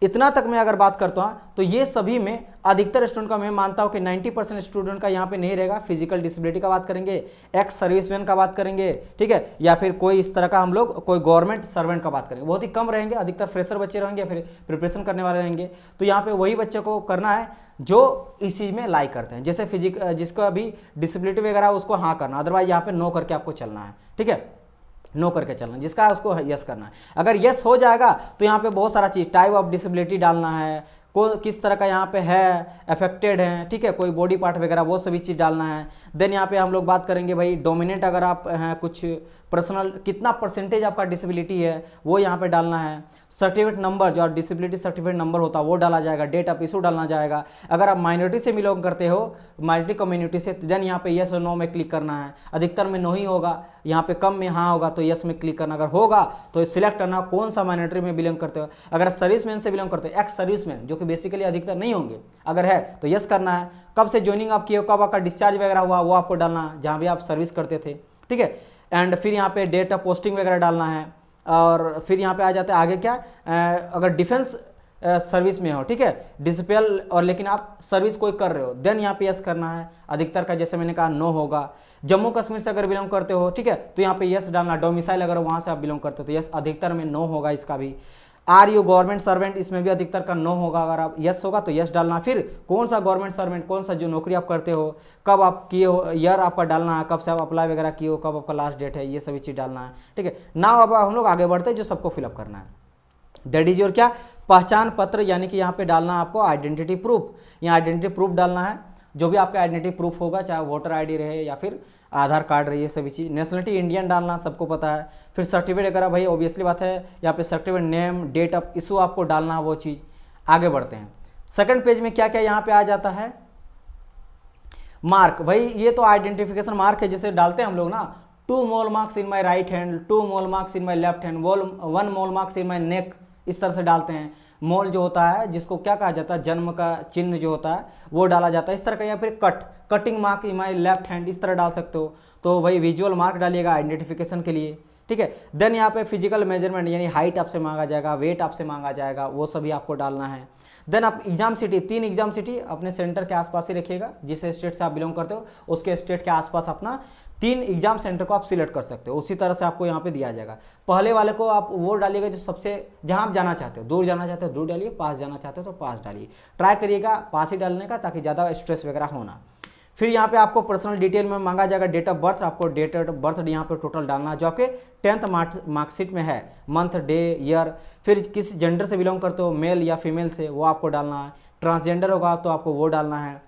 इतना तक मैं अगर बात करता हूँ तो ये सभी में अधिकतर स्टूडेंट का मैं मानता हूँ कि 90% स्टूडेंट का यहाँ पे नहीं रहेगा। फिजिकल डिसेबिलिटी का बात करेंगे, एक्स सर्विसमैन का बात करेंगे, ठीक है, या फिर कोई इस तरह का हम लोग कोई गवर्नमेंट सर्वेंट का बात करेंगे, बहुत ही कम रहेंगे। अधिकतर फ्रेशर बच्चे रहेंगे या फिर प्रिपरेशन करने वाले रहेंगे। तो यहाँ पे वही बच्चे को करना है जो इस चीज़ में लाइक करते हैं, जैसे जिसको अभी डिसेबिलिटी वगैरह उसको हाँ करना, अदरवाइज यहाँ पे नो करके आपको चलना है, ठीक है, नो करके चलना, जिसका उसको यस करना है। अगर यस हो जाएगा तो यहाँ पे बहुत सारा चीज़, टाइप ऑफ डिसेबिलिटी डालना है, किस तरह का यहाँ पे है, अफेक्टेड है, ठीक है, कोई बॉडी पार्ट वगैरह वो सभी चीज़ डालना है। देन यहाँ पे हम लोग बात करेंगे भाई डोमिनेंट, अगर आप हैं कुछ पर्सनल, कितना परसेंटेज आपका डिसेबिलिटी है वो यहाँ पे डालना है। सर्टिफिकेट नंबर, जो डिसेबिलिटी सर्टिफिकेट नंबर होता है वो डाला जाएगा। डेट ऑफ इशू डालना जाएगा। अगर आप माइनॉरिटी से बिलोंग करते हो, माइनॉरिटी कम्युनिटी से, देन यहाँ पे यस और नो में क्लिक करना है। अधिकतर में नो ही होगा, यहाँ पे कम में हाँ होगा तो यस में क्लिक करना। अगर होगा तो सिलेक्ट करना कौन सा माइनॉरिटी में बिलोंग करते हो। अगर सर्विसमैन से बिलोंग करते हो, एक्स सर्विसमैन, जो कि बेसिकली अधिकतर नहीं होंगे, अगर है तो यस करना है। कब से ज्वाइनिंग आप किए हो, कब आपका डिस्चार्ज वगैरह हुआ वो आपको डालना है, जहाँ भी आप सर्विस करते थे, ठीक है। एंड फिर यहाँ पे डेट ऑफ पोस्टिंग वगैरह डालना है। और फिर यहाँ पे आ जाते हैं आगे क्या, अगर डिफेंस सर्विस में हो, ठीक है, डिसिपल, और लेकिन आप सर्विस कोई कर रहे हो, देन यहाँ पे यस करना है। अधिकतर का जैसे मैंने कहा नो होगा। जम्मू कश्मीर से अगर बिलोंग करते हो, ठीक है, तो यहाँ पे यस डालना। डोमिसाइल अगर वहाँ से आप बिलोंग करते हो तो यस, अधिकतर में नो होगा इसका भी। आर यू गवर्नमेंट सर्वेंट, इसमें भी अधिकतर का नो होगा। अगर आप यस होगा तो यस डालना। फिर कौन सा गवर्नमेंट सर्वेंट, कौन सा जो नौकरी आप करते हो, कब आप किए हो, ईयर आपका डालना है, कब से आप अप्लाई वगैरह किए हो, कब आपका लास्ट डेट है, ये सभी चीज़ डालना है, ठीक है। नाउ अब हम लोग आगे बढ़ते हैं, जो सबको फिलअप करना है, दैट इज योर क्या, पहचान पत्र, यानी कि यहाँ पे डालना आपको आइडेंटिटी प्रूफ। यहाँ आइडेंटिटी प्रूफ डालना है, जो भी आपका आइडेंटिटी प्रूफ होगा, चाहे वोटर आईडी रहे या फिर आधार कार्ड रही, ये सभी चीज़। नेशनलिटी इंडियन डालना, सबको पता है। फिर सर्टिफिकेट अगर भाई ऑब्वियसली बात है, यहाँ पे certificate name, date of issue आपको डालना है, वो चीज़। आगे बढ़ते हैं, सेकंड पेज में क्या क्या यहाँ पे आ जाता है, मार्क। भाई ये तो आइडेंटिफिकेशन मार्क है, जैसे डालते हैं हम लोग ना, 2 mole marks in my right hand, 2 mole marks in my left hand, 1 mole marks in my neck, इस तरह से डालते हैं। मोल जो होता है, जिसको क्या कहा जाता है, जन्म का चिन्ह जो होता है वो डाला जाता है इस तरह का। या फिर cutting mark in my left hand, इस तरह डाल सकते हो। तो वही विजुअल मार्क डालिएगा आइडेंटिफिकेशन के लिए, ठीक है। देन यहाँ पे फिजिकल मेजरमेंट, यानी हाइट आपसे मांगा जाएगा, वेट आपसे मांगा जाएगा, वो सभी आपको डालना है। देन आप एग्जाम सिटी, 3 एग्जाम सिटी अपने सेंटर के आसपास ही रखिएगा। जिस स्टेट से आप बिलोंग करते हो उसके स्टेट के आसपास अपना 3 एग्जाम सेंटर को आप सिलेक्ट कर सकते हो। उसी तरह से आपको यहाँ पे दिया जाएगा। पहले वाले को आप वो डालिएगा जो सबसे, जहाँ आप जाना चाहते हो, दूर जाना चाहते हो दूर डालिए, पास जाना चाहते हो तो पास डालिए। ट्राई करिएगा पास ही डालने का, ताकि ज़्यादा स्ट्रेस वगैरह होना। फिर यहाँ पे आपको पर्सनल डिटेल में मांगा जाएगा डेट ऑफ बर्थ, आपको डेट ऑफ बर्थ यहाँ पे टोटल डालना जो आपके 10th मार्कशीट में है, मंथ, डे, ईयर। फिर किस जेंडर से बिलोंग करते हो, मेल या फीमेल से, वो आपको डालना है। ट्रांसजेंडर होगा तो आपको वो डालना है।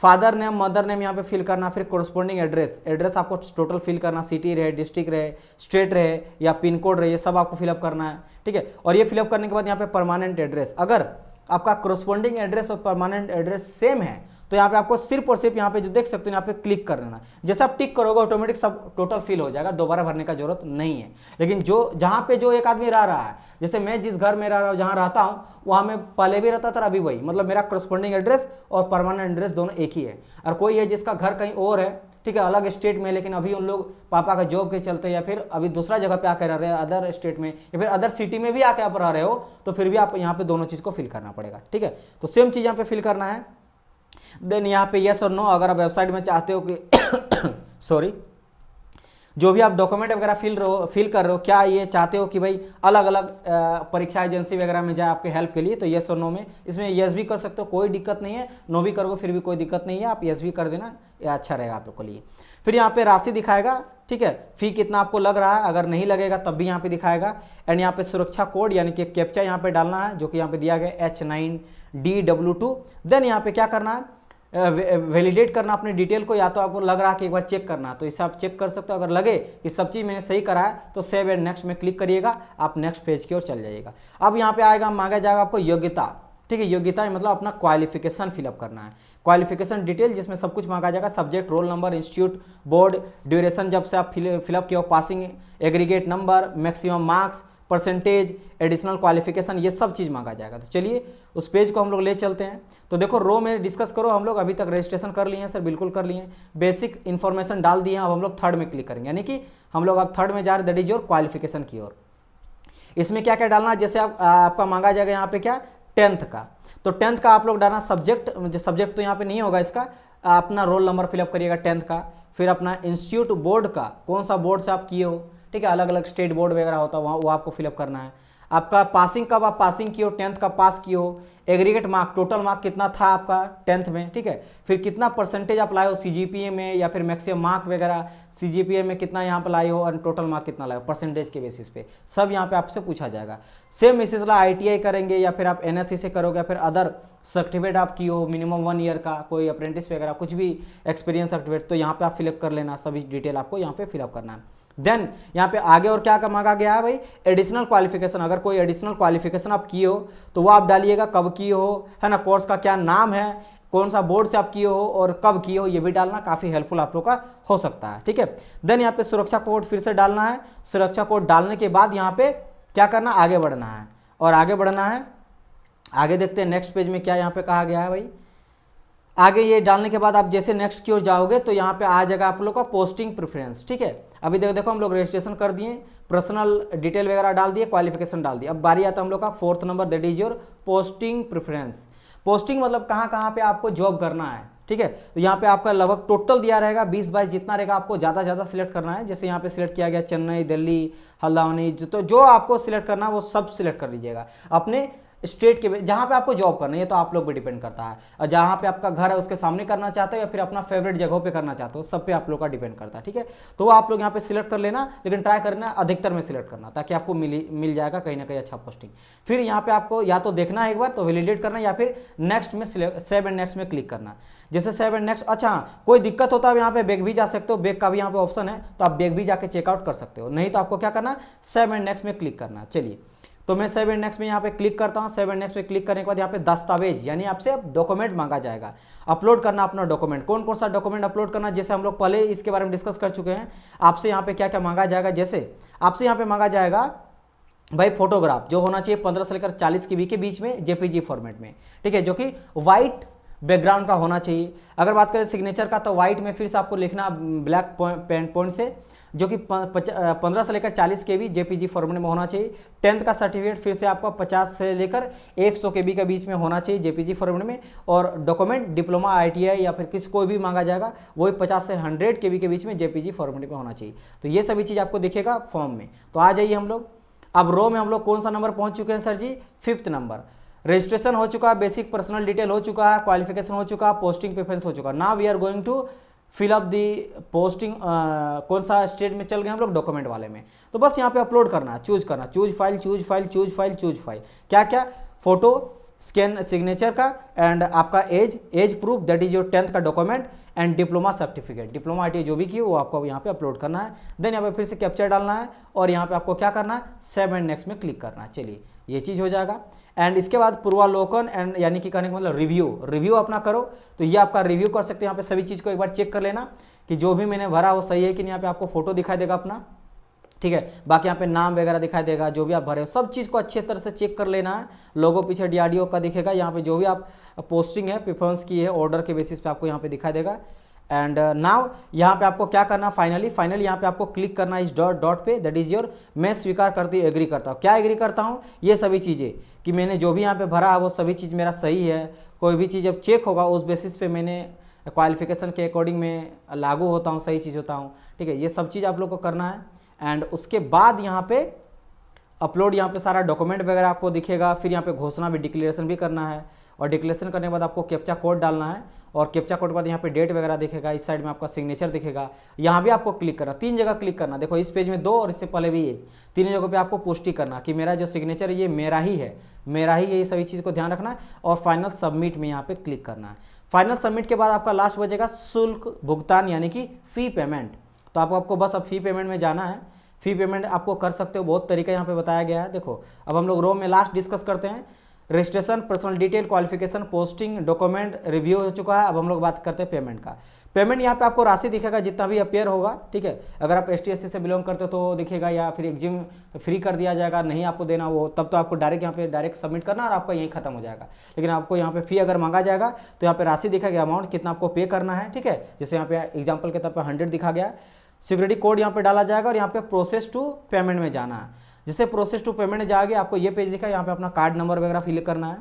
फादर नेम, मदर नेम यहाँ पे फिल करना। फिर कोरस्पोंडिंग एड्रेस आपको टोटल फिल करना, सिटी रहे, डिस्ट्रिक्ट रहे, स्टेट रहे या पिन कोड रहे, ये सब आपको फिलअप करना है, ठीक है। और ये फिलअप करने के बाद यहाँ पे परमानेंट एड्रेस, अगर आपका कोरस्पोंडिंग एड्रेस और परमानेंट एड्रेस सेम है तो यहाँ पे आपको सिर्फ और सिर्फ यहाँ पे जो देख सकते हो यहाँ पे क्लिक कर लेना। जैसे आप टिक करोगे ऑटोमेटिक सब टोटल फिल हो जाएगा, दोबारा भरने का जरूरत नहीं है। लेकिन जो जहाँ पे जो एक आदमी रह रहा है, जैसे मैं जिस घर में रह रहा हूँ, जहाँ रहता हूँ, वहाँ मैं पहले भी रहता था, अभी वही, मतलब मेरा करस्पॉन्डिंग एड्रेस और परमानेंट एड्रेस दोनों एक ही है। और कोई है जिसका घर कहीं और है, ठीक है, अलग स्टेट में, लेकिन अभी उन लोग पापा का जॉब के चलते या फिर अभी दूसरा जगह पे आकर रह रहे हैं, अदर स्टेट में या फिर अदर सिटी में भी आके आप रह रहे हो, तो फिर भी आप यहाँ पे दोनों चीज़ को फिल करना पड़ेगा, ठीक है। तो सेम चीज़ यहाँ पे फिल करना है। देन यहाँ पे यस और नो, अगर आप वेबसाइट में चाहते हो कि सॉरी, जो भी आप डॉक्यूमेंट वगैरह फिल कर रहे हो, क्या ये चाहते हो कि भाई अलग अलग परीक्षा एजेंसी वगैरह में जाए आपके हेल्प के लिए, तो यस और नो में, इसमें यस भी कर सकते हो, कोई दिक्कत नहीं है। नो भी करोगे फिर भी कोई दिक्कत नहीं है, आप यस भी कर देना, ये अच्छा रहेगा आप लोग के लिए। फिर यहाँ पे राशि दिखाएगा, ठीक है, फी कितना आपको लग रहा है, अगर नहीं लगेगा तब भी यहाँ पे दिखाएगा। एंड यहाँ पे सुरक्षा कोड यानी कि कैप्चा यहाँ पे डालना है, जो कि यहाँ पे दिया गया H9DW2। देन यहाँ पे क्या करना है, वैलिडेट करना अपने डिटेल को, या तो आपको लग रहा है कि एक बार चेक करना, तो इसे आप चेक कर सकते हो। अगर लगे कि सब चीज़ मैंने सही करा है तो सेव एंड नेक्स्ट में क्लिक करिएगा, आप नेक्स्ट पेज की ओर चल जाइएगा। अब यहाँ पे आएगा, मांगा जाएगा आपको योग्यता, ठीक है। योग्यता मतलब अपना क्वालिफिकेशन फिलअप करना है, क्वालिफिकेशन डिटेल, जिसमें सब कुछ मांगा जाएगा, subject, roll number, institute, board, duration जब से आप फिलअप किए हो, passing, aggregate number, maximum marks, percentage, additional qualification, ये सब चीज़ मांगा जाएगा। तो चलिए उस पेज को हम लोग ले चलते हैं। तो देखो रो में डिस्कस करो, हम लोग अभी तक रजिस्ट्रेशन कर लिए हैं सर, बिल्कुल कर लिए हैं, बेसिक इन्फॉर्मेशन डाल दिए हैं। अब हम लोग थर्ड में क्लिक करेंगे, यानी कि हम लोग अब थर्ड में जा रहे, दैट इज योर क्वालिफिकेशन की ओर। इसमें क्या क्या डालना है, जैसे आपका मांगा जाएगा यहाँ पे क्या 10th का, तो 10th का आप लोग डालना, सब्जेक्ट तो यहाँ पे नहीं होगा इसका, अपना रोल नंबर फिलअप करिएगा 10th का, फिर अपना इंस्टीट्यूट बोर्ड का, कौन सा बोर्ड से आप किए हो, ठीक है, अलग अलग स्टेट बोर्ड वगैरह होता है वहाँ, वो आपको फिलअप करना है। आपका पासिंग कब आप पासिंग किए हो, 10th का पास किए हो, एग्रीगेट मार्क टोटल मार्क कितना था आपका 10th में, ठीक है, फिर कितना परसेंटेज आप लाए हो सीजीपीए में या फिर मैक्सिमम मार्क वगैरह, सीजीपीए में कितना यहाँ पे लाए हो और टोटल मार्क कितना लाए हो परसेंटेज के बेसिस पे, सब यहाँ पे आपसे पूछा जाएगा। सेम इसी तरह आईटीआई करेंगे या फिर आप एनएससी से करोगे या फिर अदर सर्टिफिकेट आप किए हो मिनिमम 1 ईयर का, कोई अप्रेंटिस वगैरह कुछ भी एक्सपीरियंस सर्टिफिकेट, तो यहाँ पे आप फिलअप कर लेना, सभी डिटेल आपको यहाँ पे फिलअप करना है। देन यहाँ पे आगे और क्या मांगा गया है भाई, एडिशनल क्वालिफिकेशन, अगर कोई एडिशनल क्वालिफिकेशन आप किए हो तो वो आप डालिएगा, कब किए हो, है ना, कोर्स का क्या नाम है, कौन सा बोर्ड से आप किए हो और कब किए हो, ये भी डालना काफ़ी हेल्पफुल आप लोग का हो सकता है, ठीक है। देन यहाँ पे सुरक्षा कोड फिर से डालना है, सुरक्षा कोड डालने के बाद यहाँ पे क्या करना, आगे बढ़ना है, और आगे बढ़ना है, आगे देखते हैं नेक्स्ट पेज में क्या यहाँ पे कहा गया है भाई। आगे ये डालने के बाद आप जैसे नेक्स्ट की ओर जाओगे तो यहाँ पे आ जाएगा आप लोग का पोस्टिंग प्रेफरेंस, ठीक है। अभी देखो हम लोग रजिस्ट्रेशन कर दिए, पर्सनल डिटेल वगैरह डाल दिए, क्वालिफिकेशन डाल दिए, अब बारी आता है हम लोग का 4th number, that is your posting preference. Posting मतलब कहाँ कहाँ पे आपको जॉब करना है, ठीक है, तो यहाँ पे आपका लगभग टोटल दिया रहेगा 20-22 जितना रहेगा, आपको ज़्यादा सिलेक्ट करना है। जैसे यहाँ पे सिलेक्ट किया गया चेन्नई, दिल्ली, हल्द्वानी, तो जो आपको सिलेक्ट करना है वो सब सिलेक्ट कर लीजिएगा अपने स्टेट के जहाँ पे आपको जॉब करना है, ये तो आप लोग पे डिपेंड करता है, और जहाँ पे आपका घर है उसके सामने करना चाहते हो या फिर अपना फेवरेट जगहों पे करना चाहते हो, सब पे आप लोग का डिपेंड करता है, ठीक है। तो आप लोग यहाँ पे सिलेक्ट कर लेना, लेकिन ट्राई करना अधिकतर में सिलेक्ट करना ताकि आपको मिल जाएगा कहीं ना कहीं अच्छा पोस्टिंग। फिर यहाँ पे आपको या तो देखना है एक बार तो वैलिडेट करना, या फिर नेक्स्ट में सेव एंड नेक्स्ट में क्लिक करना। जैसे सेव एंड नेक्स्ट, अच्छा कोई दिक्कत होता है यहाँ पे बैक भी जा सकते हो, बैक का भी यहाँ पे ऑप्शन है, तो आप बैक भी जाके चेकआउट कर सकते हो, नहीं तो आपको क्या करना, सेव एंड नेक्स्ट में क्लिक करना। चलिए तो मैं सेव एंड नेक्स्ट में यहाँ पे क्लिक करता हूँ। सेव एंड नेक्स्ट में क्लिक करने के बाद यहाँ पे दस्तावेज यानी आपसे डॉक्यूमेंट मांगा जाएगा, अपलोड करना अपना डॉक्यूमेंट। कौन कौन सा डॉक्यूमेंट अपलोड करना, जैसे हम लोग पहले इसके बारे में डिस्कस कर चुके हैं। आपसे यहाँ पे क्या क्या मांगा जाएगा, जैसे आपसे यहाँ पे मांगा जाएगा भाई फोटोग्राफ जो होना चाहिए 15 से लेकर 40 KB के बीच में जेपीजी फॉर्मेट में, ठीक है, जो कि वाइट बैकग्राउंड का होना चाहिए। अगर बात करें सिग्नेचर का तो वाइट में फिर से आपको लिखना ब्लैक पॉइंट से, जो कि 15 से लेकर 40 KB जेपीजी फॉर्मेट में होना चाहिए। 10th का सर्टिफिकेट फिर से आपको 50 से लेकर 100 KB के बीच में होना चाहिए जेपीजी फॉर्मेट में। और डॉक्यूमेंट डिप्लोमा ITI या फिर किसी कोई भी मांगा जाएगा वही 50 से 100 KB के बीच में जेपीजी फॉर्मेट में होना चाहिए। तो ये सभी चीज़ आपको दिखेगा फॉर्म में। तो आ जाइए हम लोग अब रो में हम लोग कौन सा नंबर पहुँच चुके हैं सर जी, 5th नंबर। रजिस्ट्रेशन हो चुका है, बेसिक पर्सनल डिटेल हो चुका है, क्वालिफिकेशन हो चुका है, पोस्टिंग प्रेफरेंस हो चुका है। Now we are going to fill up the posting, कौन सा स्टेट में चल गए हम लोग, डॉक्यूमेंट वाले में। तो बस यहाँ पे अपलोड करना, चूज करना, चूज फाइल, क्या क्या, फोटो, स्कैन सिग्नेचर का, एंड आपका age proof that is your 10th का document, and diploma certificate, diploma ITI जो भी किए वो आपको यहाँ पे अपलोड करना है। देन यहाँ पे फिर से कैप्चर डालना है और यहाँ पे आपको क्या करना है, सेव एंड नेक्स्ट में क्लिक करना है। चलिए ये चीज़ हो जाएगा। एंड इसके बाद पूर्वालोकन एंड यानी कि कहने का मतलब रिव्यू अपना करो। तो ये आपका रिव्यू कर सकते हैं, यहाँ पे सभी चीज़ को एक बार चेक कर लेना कि जो भी मैंने भरा वो सही है कि नहीं। यहाँ पे आपको फोटो दिखाई देगा अपना, ठीक है, बाकी यहाँ पे नाम वगैरह दिखाई देगा, जो भी आप भरे हो सब चीज़ को अच्छे तरह से चेक कर लेना है। लोगो पीछे DRDO का दिखेगा, यहाँ पे जो भी आप पोस्टिंग है प्रेफरेंस की है ऑर्डर के बेसिस पे आपको यहाँ पे दिखाई देगा। एंड नाउ यहाँ पे आपको क्या करना, फाइनली यहाँ पे आपको क्लिक करना इस डॉट पे, दैट इज योर, मैं स्वीकार करती हूँ, एग्री करता हूँ। क्या एग्री करता हूँ, ये सभी चीज़ें कि मैंने जो भी यहाँ पे भरा है वो सभी चीज़ मेरा सही है। कोई भी चीज़ जब चेक होगा उस बेसिस पे मैंने क्वालिफिकेशन के अकॉर्डिंग में लागू होता हूँ, सही चीज़ होता हूँ, ठीक है, ये सब चीज़ आप लोग को करना है। एंड उसके बाद यहाँ पे अपलोड, यहाँ पे सारा डॉक्यूमेंट वगैरह आपको दिखेगा। फिर यहाँ पे घोषणा भी, डिक्लेरेशन भी करना है, और डिक्लेरेशन करने के बाद आपको कैप्चा कोड डालना है, और कैप्चा कोड के बाद यहाँ पे डेट वगैरह दिखेगा, इस साइड में आपका सिग्नेचर दिखेगा, यहाँ भी आपको क्लिक करना, 3 जगह क्लिक करना। देखो इस पेज में 2 और इससे पहले भी 1, 3 जगहों पे आपको पुष्टि करना कि मेरा जो सिग्नेचर है ये मेरा ही है, ये सभी चीज़ को ध्यान रखना है। और फाइनल सबमिट में यहाँ पे क्लिक करना है। फाइनल सबमिट के बाद आपका लास्ट बचेगा शुल्क भुगतान यानी कि फ़ी पेमेंट। तो आपको बस अब फ़ी पेमेंट में जाना है। फ़ी पेमेंट आपको कर सकते हो, बहुत तरीका यहाँ पे बताया गया है। देखो अब हम लोग रो में लास्ट डिस्कस करते हैं। Registration, personal detail, qualification, posting, document, review हो चुका है। अब हम लोग बात करते हैं पेमेंट का। पेमेंट यहाँ पे आपको राशि दिखेगा जितना भी अपेयर होगा, ठीक है। अगर आप ST SC से बिलोंग करते हो तो दिखेगा, या फिर एग्जिम फ्री कर दिया जाएगा, नहीं आपको देना वो, तब तो आपको डायरेक्ट यहाँ पे डायरेक्ट सबमिट करना और आपका यहीं खत्म हो जाएगा। लेकिन आपको यहाँ पे फी अगर मांगा जाएगा तो यहाँ पे राशि दिखेगा, अमाउंट कितना आपको पे करना है, ठीक है। जैसे यहाँ पे एग्जाम्पल के तौर पर 100 दिखा गया। सिक्योरिटी कोड यहाँ पे डाला जाएगा और यहाँ पे प्रोसेस टू पेमेंट में जाना है। जैसे प्रोसेस टू पेमेंट जाओगे आपको ये पेज दिखा, यहाँ पे अपना कार्ड नंबर वगैरह फिल करना है,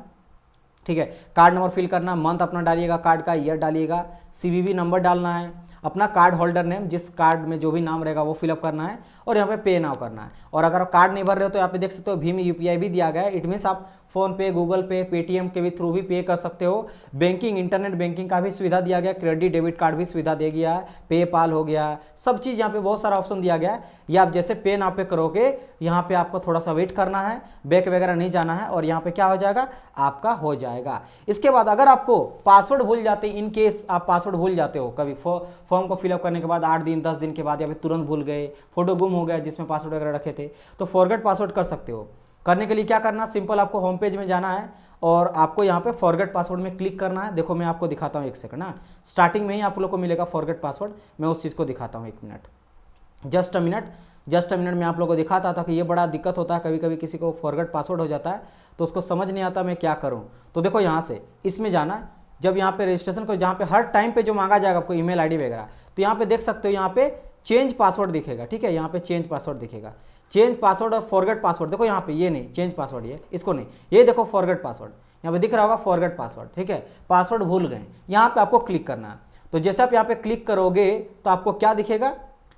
ठीक है। कार्ड नंबर फिल करना, मंथ अपना डालिएगा, कार्ड का ईयर डालिएगा, सीवीवी नंबर डालना है, अपना कार्ड होल्डर नेम, जिस कार्ड में जो भी नाम रहेगा वो फिलअप करना है, और यहाँ पे पे नाउ करना है। और अगर आप कार्ड नहीं भर रहे हो तो यहाँ पे देख सकते हो भीम यूपीआई भी दिया गया है। इट मीन्स आप फोन पे, गूगल पे, पेटीएम के भी थ्रू भी पे कर सकते हो। बैंकिंग, इंटरनेट बैंकिंग का भी सुविधा दिया गया, क्रेडिट डेबिट कार्ड भी सुविधा दे गया है, पेपाल हो गया, सब चीज़ यहाँ पे बहुत सारा ऑप्शन दिया गया है। ये आप जैसे पे नाउ पे करोगे, यहाँ पे आपको थोड़ा सा वेट करना है, बैक वगैरह नहीं जाना है, और यहाँ पे क्या हो जाएगा, आपका हो जाएगा। इसके बाद अगर आपको पासवर्ड भूल जाते, इन केस आप पासवर्ड भूल जाते हो कभी फॉर्म को फिलअप करने के बाद 8 दिन 10 दिन के बाद, या फिर तुरंत भूल गए, फोटो गुम हो गया जिसमें पासवर्ड वगैरह रखे थे, तो फॉरगेट पासवर्ड कर सकते हो। करने के लिए क्या करना, सिंपल आपको होम पेज में जाना है और आपको यहाँ पे फॉरगेट पासवर्ड में क्लिक करना है। देखो मैं आपको दिखाता हूँ, एक सेकंड ना, स्टार्टिंग में ही आप लोग को मिलेगा फॉरगेट पासवर्ड। मैं उस चीज़ को दिखाता हूँ, 1 मिनट, जस्ट अ मिनट में आप लोगों को दिखाता था कि ये बड़ा दिक्कत होता है, कभी कभी किसी को फॉरगेट पासवर्ड हो जाता है तो उसको समझ नहीं आता मैं क्या करूँ। तो देखो यहाँ से इसमें जाना, जब यहाँ पे रजिस्ट्रेशन को, जहाँ पे हर टाइम पे जो मांगा जाएगा आपको ईमेल आईडी वगैरह, तो यहाँ पे देख सकते हो, यहाँ पे चेंज पासवर्ड दिखेगा, ठीक है। यहाँ पे चेंज पासवर्ड दिखेगा, चेंज पासवर्ड और फॉरगेट पासवर्ड। देखो यहाँ पे ये नहीं चेंज पासवर्ड, ये इसको नहीं, ये देखो फॉरगेट पासवर्ड, यहाँ पे दिख रहा होगा फॉरगेट पासवर्ड, ठीक है। पासवर्ड भूल गए, यहाँ पे आपको क्लिक करना है। तो जैसे आप यहाँ पे क्लिक करोगे तो आपको क्या दिखेगा,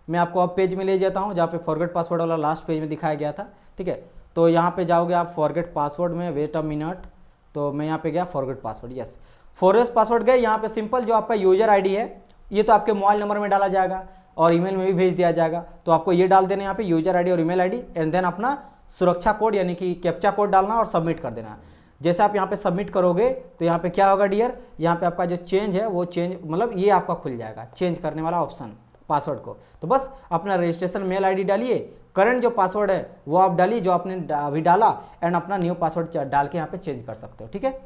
मैं आपको अब पेज में ले जाता हूँ जहाँ पे फॉरगेट पासवर्ड वाला लास्ट पेज में दिखाया गया था, ठीक है। तो यहाँ पे जाओगे आप फॉरगेट पासवर्ड में, वेट अ मिनट, तो मैं यहाँ पे गया forget password, yes forget password गए। यहाँ पे सिंपल जो आपका यूजर आईडी है ये तो आपके मोबाइल नंबर में डाला जाएगा और ईमेल में भी भेज दिया जाएगा, तो आपको ये डाल देना यहाँ पे यूजर आईडी और ईमेल आईडी, एंड देन अपना सुरक्षा कोड यानी कि कैप्चा कोड डालना और सबमिट कर देना। जैसे आप यहाँ पे सबमिट करोगे तो यहाँ पे क्या होगा डियर, यहाँ पे आपका जो चेंज है वो चेंज, मतलब ये आपका खुल जाएगा चेंज करने वाला ऑप्शन पासवर्ड को। तो बस अपना रजिस्ट्रेशन मेल आईडी डालिए, करंट जो पासवर्ड है वो आप डालिए जो आपने अभी डाला, एंड अपना न्यू पासवर्ड डाल के यहाँ पे चेंज कर सकते हो, ठीक है।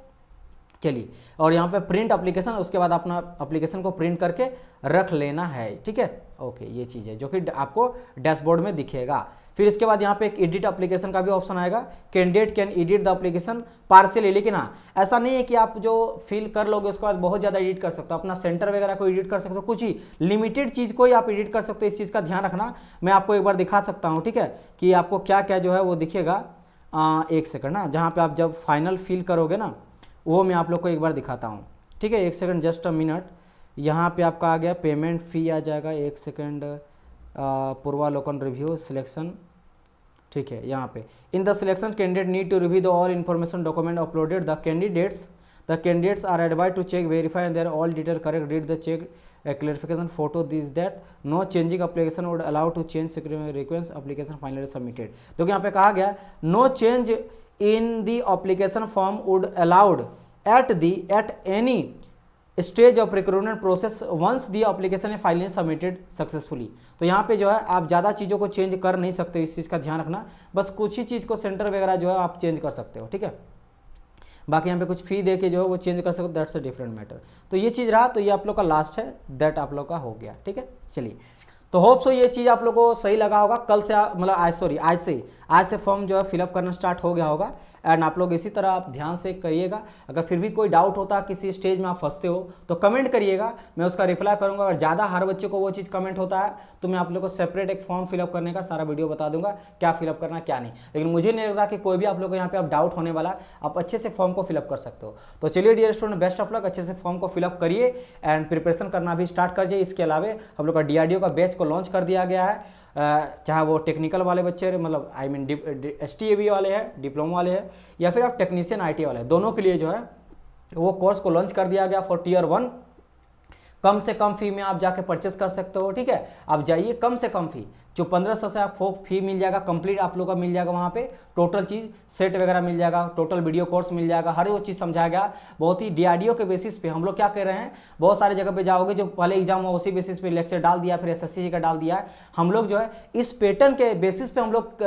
चलिए, और यहाँ पे प्रिंट एप्लीकेशन, उसके बाद अपना एप्लीकेशन को प्रिंट करके रख लेना है, ठीक है। ओके, ये चीज़ है जो कि आपको डैशबोर्ड में दिखेगा। फिर इसके बाद यहाँ पे एक एडिट एप्लीकेशन का भी ऑप्शन आएगा, candidate can edit the application partially, लेकिन हाँ ऐसा नहीं है कि आप जो फिल कर लोगे उसके बाद बहुत ज़्यादा एडिट कर सकते हो, अपना सेंटर वगैरह को एडिट कर सकते हो, कुछ ही लिमिटेड चीज़ को ही आप एडिट कर सकते हो। इस चीज़ का ध्यान रखना, मैं आपको एक बार दिखा सकता हूँ, ठीक है, कि आपको क्या क्या जो है वो दिखेगा। एक सेकंड ना, जहाँ पे आप जब फाइनल फिल करोगे ना वो मैं आप लोग को एक बार दिखाता हूँ, ठीक है। एक सेकंड, जस्ट अ मिनट, यहाँ पे आपका आ गया पेमेंट फ़ी आ जाएगा, एक सेकंड, पूर्वालोकन रिव्यू सिलेक्शन, ठीक है। यहाँ पे in the selection candidate need to review the all information document uploaded, the candidates are advise to check verify and there all detail correct, read the check clarification photo this that no changing application would allow to change security request application finally submitted। तो यहाँ पे कहा गया no change in the application form would allowed at any stage of recruitment process once the application is finally submitted successfully। तो यहाँ पे जो है आप ज़्यादा चीज़ों को चेंज कर नहीं सकते, इस चीज़ का ध्यान रखना, बस कुछ ही चीज़ को सेंटर वगैरह जो है आप चेंज कर सकते हो, ठीक है। बाकी यहाँ पे कुछ फी दे के जो है वो चेंज कर सकते हो, दैट्स अ डिफरेंट मैटर। तो ये चीज़ रहा, तो ये आप लोग का लास्ट है, दैट आप लोग का हो गया, ठीक है। चलिए, तो होप सो ये चीज़ आप लोग को सही लगा होगा। कल से मतलब आज से फॉर्म जो है फिलअप करना स्टार्ट हो गया होगा, एंड आप लोग इसी तरह आप ध्यान से करिएगा। अगर फिर भी कोई डाउट होता, किसी स्टेज में आप फंसते हो तो कमेंट करिएगा, मैं उसका रिप्लाई करूंगा। अगर ज़्यादा हर बच्चे को वो चीज़ कमेंट होता है तो मैं आप लोग को सेपरेट एक फॉर्म फिलअप करने का सारा वीडियो बता दूंगा, क्या फिलअप करना क्या नहीं। लेकिन मुझे नहीं लग रहा कि कोई भी आप लोग को यहाँ पे आप डाउट होने वाला, आप अच्छे से फॉर्म को फिलअप कर सकते हो। तो चलिए dear student, best of luck, अच्छे से फॉर्म को फिलअप करिए एंड प्रिपरेशन करना भी स्टार्ट कर जाइए। इसके अलावा हम लोग का DRDO का बैच को लॉन्च कर दिया गया है, चाहे वो टेक्निकल वाले बच्चे मतलब STAB वाले हैं, डिप्लोमा वाले हैं, या फिर आप टेक्नीशियन IT वाले हैं, दोनों के लिए जो है वो कोर्स को लॉन्च कर दिया गया फॉर Tier 1। कम से कम फी में आप जाके परचेस कर सकते हो, ठीक है। आप जाइए, कम से कम फी जो 1500 से आप फी मिल जाएगा, कंप्लीट आप लोग का मिल जाएगा, वहाँ पे टोटल चीज़ सेट वगैरह मिल जाएगा, टोटल वीडियो कोर्स मिल जाएगा, हर वो चीज़ समझाया गया बहुत ही DRDO के बेसिस पे। हम लोग क्या कर रहे हैं, बहुत सारे जगह पे जाओगे जो पहले एग्जाम हुआ उसी बेसिस पे लेक्चर डाल दिया, फिर SSC का डाल दिया है। हम लोग जो है इस पैटर्न के बेसिस पे हम लोग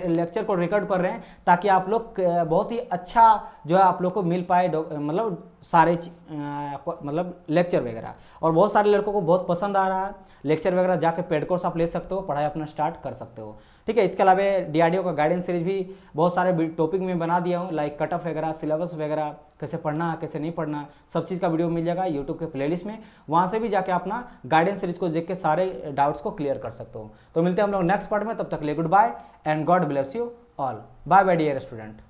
लेक्चर को रिकॉर्ड कर रहे हैं, ताकि आप लोग बहुत ही अच्छा जो है आप लोग को मिल पाए, मतलब सारे मतलब लेक्चर वगैरह। और बहुत सारे लड़कों को बहुत पसंद आ रहा है। लेक्चर वगैरह जाके पेड कोर्स आप ले सकते हो, पढ़ाई अपना स्टार्ट कर सकते हो। ठीक है, इसके अलावा डीआरडीओ का गाइडेंस सीरीज भी बहुत सारे टॉपिक में बना दिया हूँ, लाइक कट ऑफ वगैरह, सिलेबस वगैरह, कैसे पढ़ना है कैसे नहीं पढ़ना, सब चीज़ का वीडियो मिल जाएगा यूट्यूब के प्लेलिस्ट में। वहाँ से भी जाके अपना गाइडेंस सीरीज को देख के सारे डाउट्स को क्लियर कर सकते हो। तो मिलते हैं हम लोग नेक्स्ट पार्ट में, तब तक ले goodbye and God bless you all. Bye bye dear student.